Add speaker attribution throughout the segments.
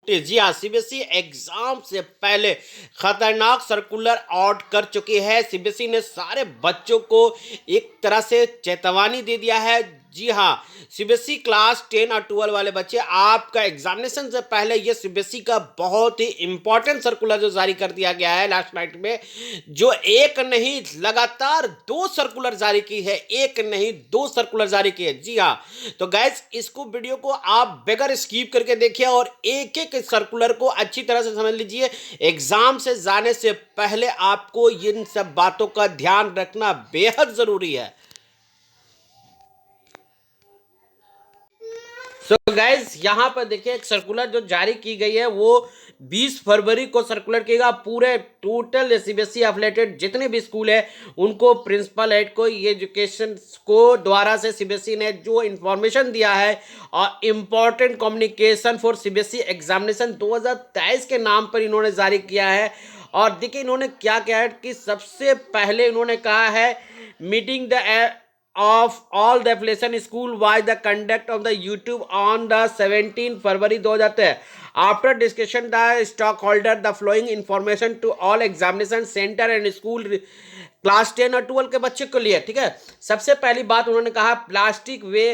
Speaker 1: जी हाँ, CBSE exam से पहले खतरनाक सर्कुलर आउट कर चुकी है। सीबीएसई ने सारे बच्चों को एक तरह से चेतावनी दे दिया है। जी हाँ, सीबीएसई क्लास 10 और 12 वाले बच्चे, आपका एग्जामिनेशन से पहले ये सीबीएसई का बहुत ही इंपॉर्टेंट सर्कुलर जो जारी कर दिया गया है लास्ट नाइट में, जो एक नहीं लगातार दो सर्कुलर जारी की है, एक नहीं दो सर्कुलर जारी की है। जी हाँ, तो गाइस इसको वीडियो को आप बगैर स्किप करके देखिए और एक एक सर्कुलर को अच्छी तरह से समझ लीजिए। एग्जाम से जाने से पहले आपको इन सब बातों का ध्यान रखना बेहद जरूरी है। सो गाइज यहाँ पर देखिए एक सर्कुलर जो जारी की गई है वो 20 फरवरी को सर्कुलर किएगा। पूरे टोटल सीबीएसई एफिलेटेड जितने भी स्कूल है उनको, प्रिंसिपल हेड को, ये एजुकेशन को द्वारा से सीबीएसई ने जो इंफॉर्मेशन दिया है और important communication for CBSE examination 2023 के नाम पर इन्होंने जारी किया है। और देखिए इन्होंने क्या किया है कि सबसे पहले इन्होंने कहा है meeting the of all the affiliation school by the conduct of the YouTube on the 17 February 2023 after discussion the stockholder the following information to all examination center and school class 10 और 12 के बच्चे को लिए। ठीक है, सबसे पहली बात उन्होंने कहा plastic way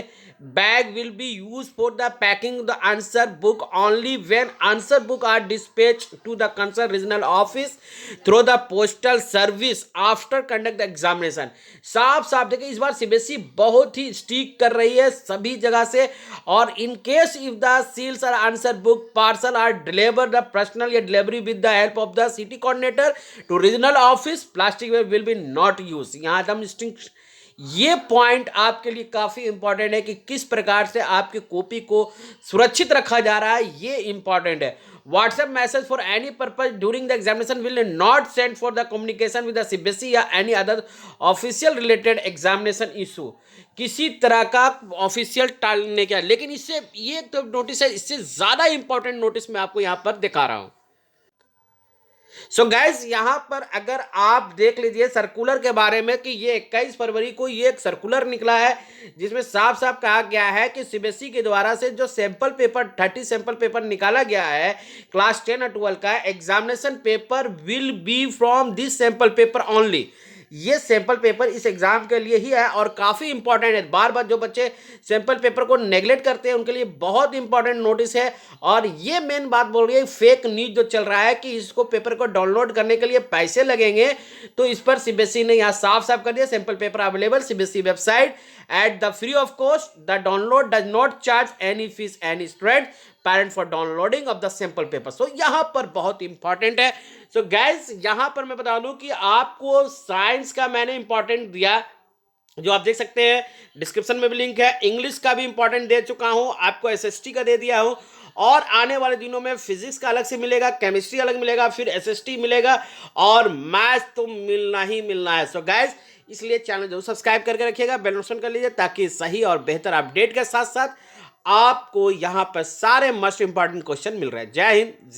Speaker 1: bag will be used for the packing the answer book only when answer book are dispatched to the concerned regional office through the postal service after conduct the examination। साफ साफ देखिए इस बार CBSE बहुत ही strict कर रही है सभी जगह से। और in case if the seals और answer book parcel are deliver the personal या delivery with the help of the city coordinator to regional office plastic will be not use. यहाँ एकदम स्ट्रिक्ट, ये पॉइंट आपके लिए काफी इंपॉर्टेंट है कि किस प्रकार से आपकी कॉपी को सुरक्षित रखा जा रहा है, ये इंपॉर्टेंट है। WhatsApp message for any purpose during the examination will not send for the communication with the CBSE या any other official related examination issue. किसी तरह का ऑफिशियल टालने का, लेकिन इससे ये तो नोटिस है, इससे ज्यादा इंपॉर्टेंट नोटिस मैं आपको यहां पर दिखा रहा हूं। सो गाइज यहां पर अगर आप देख लीजिए सर्कुलर के बारे में कि ये 21 फरवरी को ये एक सर्कुलर निकला है जिसमें साफ साफ कहा गया है कि सीबीएसई के द्वारा से जो सैंपल पेपर 30 सैंपल पेपर निकाला गया है क्लास 10 और 12 का, examination paper will be from this sample paper only. ये सैंपल पेपर इस एग्जाम के लिए ही है और काफी इंपॉर्टेंट है। बार बार जो बच्चे सैंपल पेपर को नेगलेक्ट करते हैं उनके लिए बहुत इंपॉर्टेंट नोटिस है। और ये मेन बात बोल रही है, फेक न्यूज जो चल रहा है कि इसको पेपर को डाउनलोड करने के लिए पैसे लगेंगे, तो इस पर सीबीएसई ने यहाँ साफ साफ कर दिया sample paper available CBSE website at the free of cost. The download does not charge any fees any student parent for downloading of the sample paper. So यहां पर बहुत इंपॉर्टेंट है। सो गाइस यहां पर मैं बता दूं कि आपको साइंस का मैंने इंपॉर्टेंट दिया जो आप देख सकते हैं, डिस्क्रिप्शन में भी लिंक है। इंग्लिश का भी इंपॉर्टेंट दे चुका हूं, आपको एसएसटी का दे दिया हूं और आने वाले दिनों में फिजिक्स का अलग से मिलेगा, केमिस्ट्री अलग मिलेगा, फिर एसएसटी मिलेगा और मैथ्स तो मिलना ही मिलना है। सो गाइस इसलिए चैनल जरूर सब्सक्राइब करके रखिएगा, बेल नोटिफिकेशन कर लीजिए ताकि सही और बेहतर अपडेट के साथ साथ आपको यहां पर सारे मस्ट इंपॉर्टेंट क्वेश्चन मिल रहे हैं। जय हिंद।